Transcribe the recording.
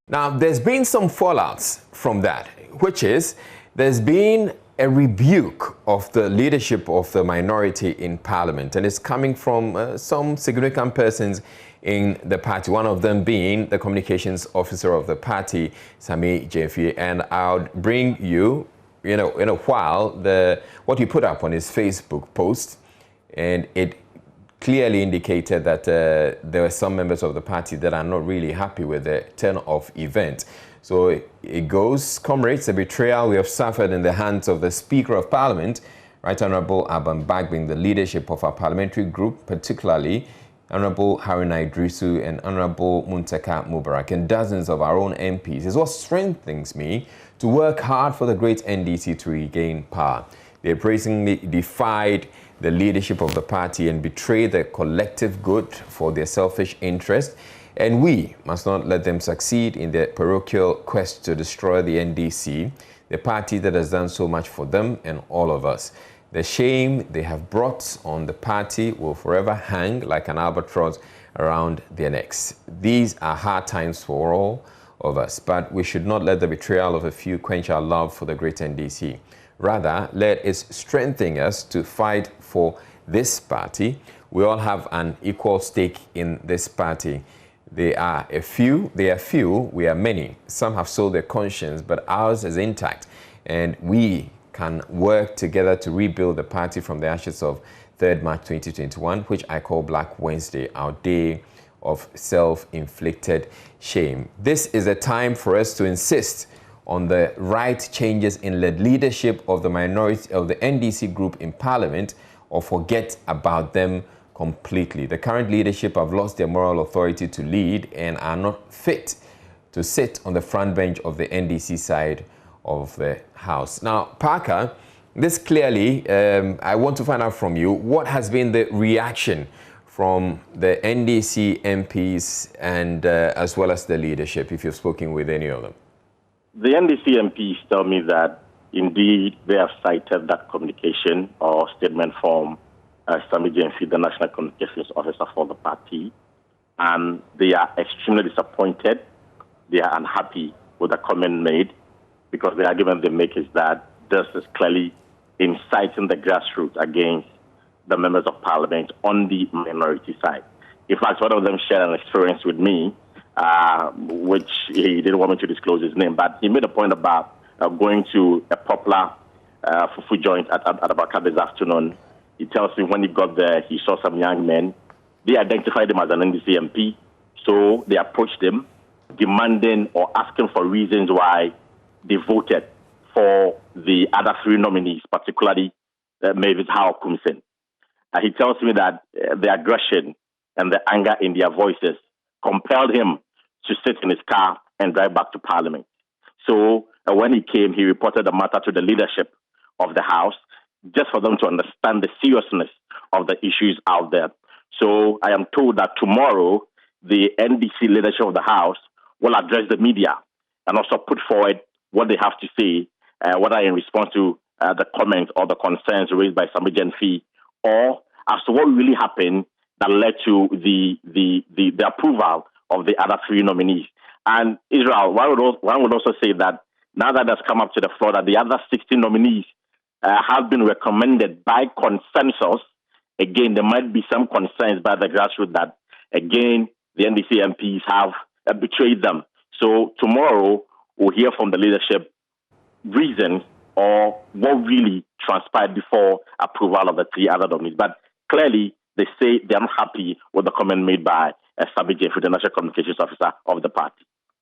Now, there's been some fallouts from that, which is there's been a rebuke of the leadership of the minority in Parliament, and it's coming from some significant persons in the party, one of them being the communications officer of the party, Sammy Gyamfi. And I'll bring you, in a while, what he put up on his Facebook post, and it clearly indicated that there were some members of the party that are not really happy with the turn of events. So it goes, comrades, the betrayal we have suffered in the hands of the Speaker of Parliament, Right Honourable Aban Bagbin, the leadership of our parliamentary group, particularly Honourable Haruna Idrisu and Honourable Muntaka Mubarak, and dozens of our own MPs, is what strengthens me to work hard for the great NDC to regain power. They brazenly defied the leadership of the party and betrayed the collective good for their selfish interest. And we must not let them succeed in their parochial quest to destroy the NDC, the party that has done so much for them and all of us. The shame they have brought on the party will forever hang like an albatross around their necks. These are hard times for all of us, but we should not let the betrayal of a few quench our love for the great NDC. Rather, let it strengthen us to fight for this party. We all have an equal stake in this party. They are few, we are many. Some have sold their conscience, but ours is intact. And we can work together to rebuild the party from the ashes of 3rd March 2021, which I call Black Wednesday, our day of self-inflicted shame. This is a time for us to insist on the right changes in the leadership of the minority of the NDC group in Parliament, or forget about them completely. The current leadership have lost their moral authority to lead and are not fit to sit on the front bench of the NDC side of the House. Now, Parker, this clearly, I want to find out from you, what has been the reaction from the NDC MPs and as well as the leadership, if you've spoken with any of them? The NDC MPs tell me that indeed they have cited that communication or statement from Sammy Gyamfi, the National Communications Officer for the party, and they are extremely disappointed. They are unhappy with the comment made, because the argument they make is that this is clearly inciting the grassroots against the members of Parliament on the minority side. In fact, one of them shared an experience with me, which he didn't want me to disclose his name, but he made a point about going to a popular fufu joint at Abaka this afternoon. He tells me when he got there, he saw some young men. They identified him as an NDC MP, so they approached him, demanding or asking for reasons why they voted for the other three nominees, particularly Mavis Howard Kumsen. He tells me that the aggression and the anger in their voices compelled him to sit in his car and drive back to Parliament. So when he came, he reported the matter to the leadership of the House, just for them to understand the seriousness of the issues out there. So I am told that tomorrow, the NDC leadership of the House will address the media and also put forward what they have to say, whether in response to the comments or the concerns raised by Sammy Gyamfi, or as to what really happened that led to the approval of the other three nominees. And Israel, one would also say that now that has come up to the floor, that the other 16 nominees have been recommended by consensus. Again, there might be some concerns by the grassroots that, again, the NDC MPs have betrayed them. So tomorrow, we'll hear from the leadership reasons or what really transpired before approval of the three other nominees. But clearly, they say they're not happy with the comment made by Sammy Gyamfi, the National Communications Officer of the party.